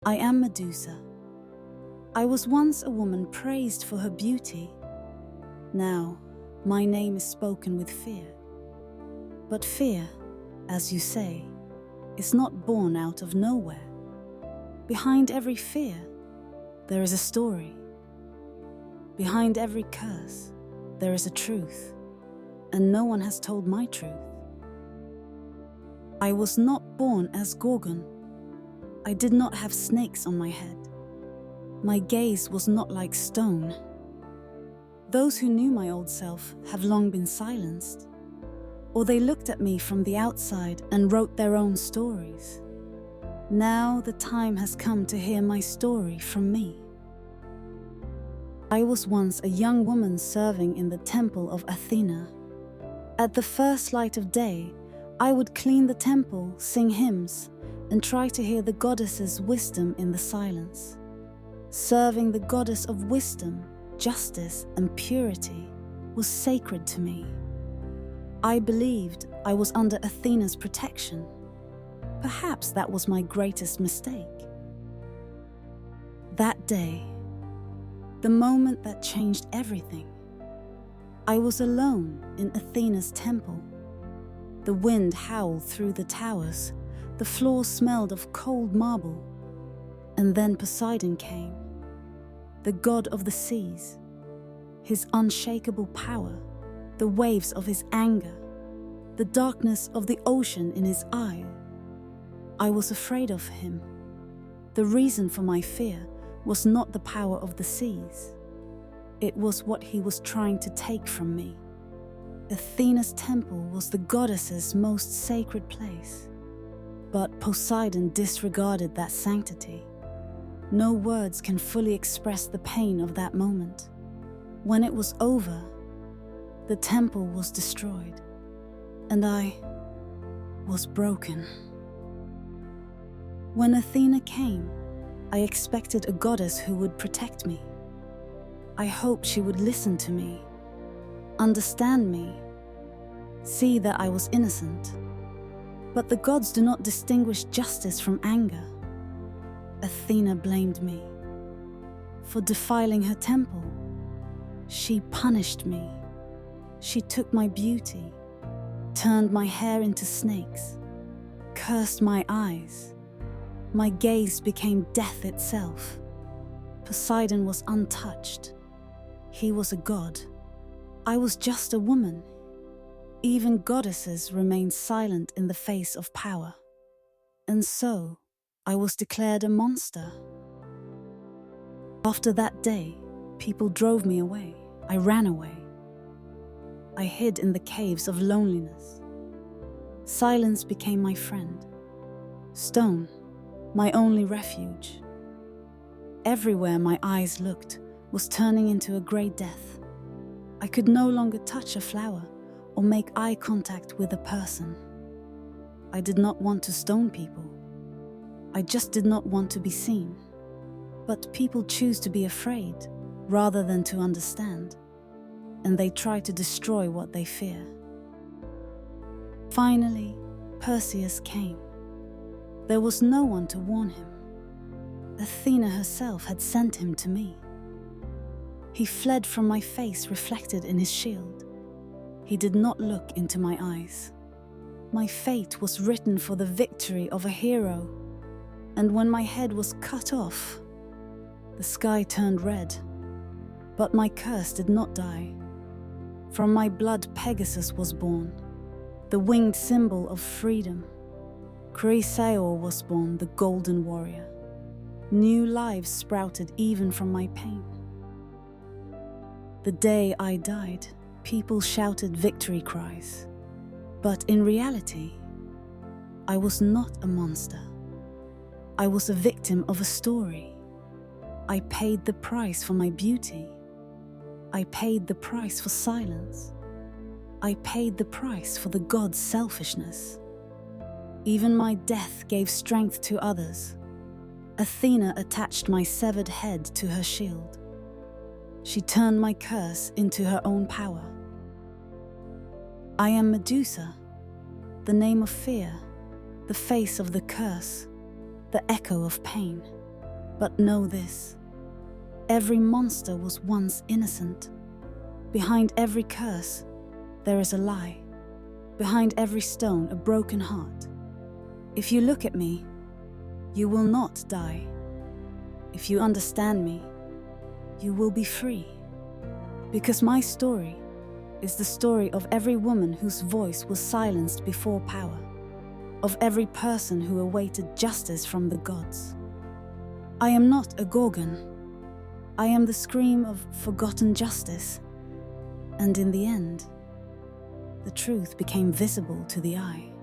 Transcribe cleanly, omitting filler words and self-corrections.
I am Medusa. I was once a woman praised for her beauty. Now, my name is spoken with fear. But fear, as you say, is not born out of nowhere. Behind every fear, there is a story. Behind every curse, there is a truth, and no one has told my truth. I was not born as Gorgon. I did not have snakes on my head. My gaze was not like stone. Those who knew my old self have long been silenced, or they looked at me from the outside and wrote their own stories. Now the time has come to hear my story from me. I was once a young woman serving in the temple of Athena. At the first light of day, I would clean the temple, sing hymns, and try to hear the goddess's wisdom in the silence. Serving the goddess of wisdom, justice, and purity was sacred to me. I believed I was under Athena's protection. Perhaps that was my greatest mistake. That day, the moment that changed everything, I was alone in Athena's temple. The wind howled through the towers, the floor smelled of cold marble, and then Poseidon came, the god of the seas, his unshakable power, the waves of his anger, the darkness of the ocean in his eye. I was afraid of him. The reason for my fear was not the power of the seas. It was what he was trying to take from me. Athena's temple was the goddess's most sacred place. But Poseidon disregarded that sanctity. No words can fully express the pain of that moment. When it was over, the temple was destroyed, and I was broken. When Athena came, I expected a goddess who would protect me. I hoped she would listen to me, understand me, see that I was innocent. But the gods do not distinguish justice from anger. Athena blamed me. For defiling her temple, she punished me. She took my beauty, turned my hair into snakes, cursed my eyes. My gaze became death itself. Poseidon was untouched. He was a god. I was just a woman. Even goddesses remain silent in the face of power. And so, I was declared a monster. After that day, people drove me away. I ran away. I hid in the caves of loneliness. Silence became my friend. Stone, my only refuge. Everywhere my eyes looked was turning into a grey death. I could no longer touch a flower or make eye contact with a person. I did not want to stone people. I just did not want to be seen. But people choose to be afraid rather than to understand, and they try to destroy what they fear. Finally, Perseus came. There was no one to warn him. Athena herself had sent him to me. He fled from my face reflected in his shield. He did not look into my eyes. My fate was written for the victory of a hero, and when my head was cut off, the sky turned red. But my curse did not die. From my blood Pegasus was born, the winged symbol of freedom. Chrysaor was born, the golden warrior. New lives sprouted even from my pain. The day I died, people shouted victory cries. But in reality, I was not a monster. I was a victim of a story. I paid the price for my beauty. I paid the price for silence. I paid the price for the gods' selfishness. Even my death gave strength to others. Athena attached my severed head to her shield. She turned my curse into her own power. I am Medusa, the name of fear, the face of the curse, the echo of pain. But know this: every monster was once innocent. Behind every curse, there is a lie. Behind every stone, a broken heart. If you look at me, you will not die. If you understand me, you will be free. Because my story is the story of every woman whose voice was silenced before power, of every person who awaited justice from the gods. I am not a Gorgon. I am the scream of forgotten justice. And in the end, the truth became visible to the eye.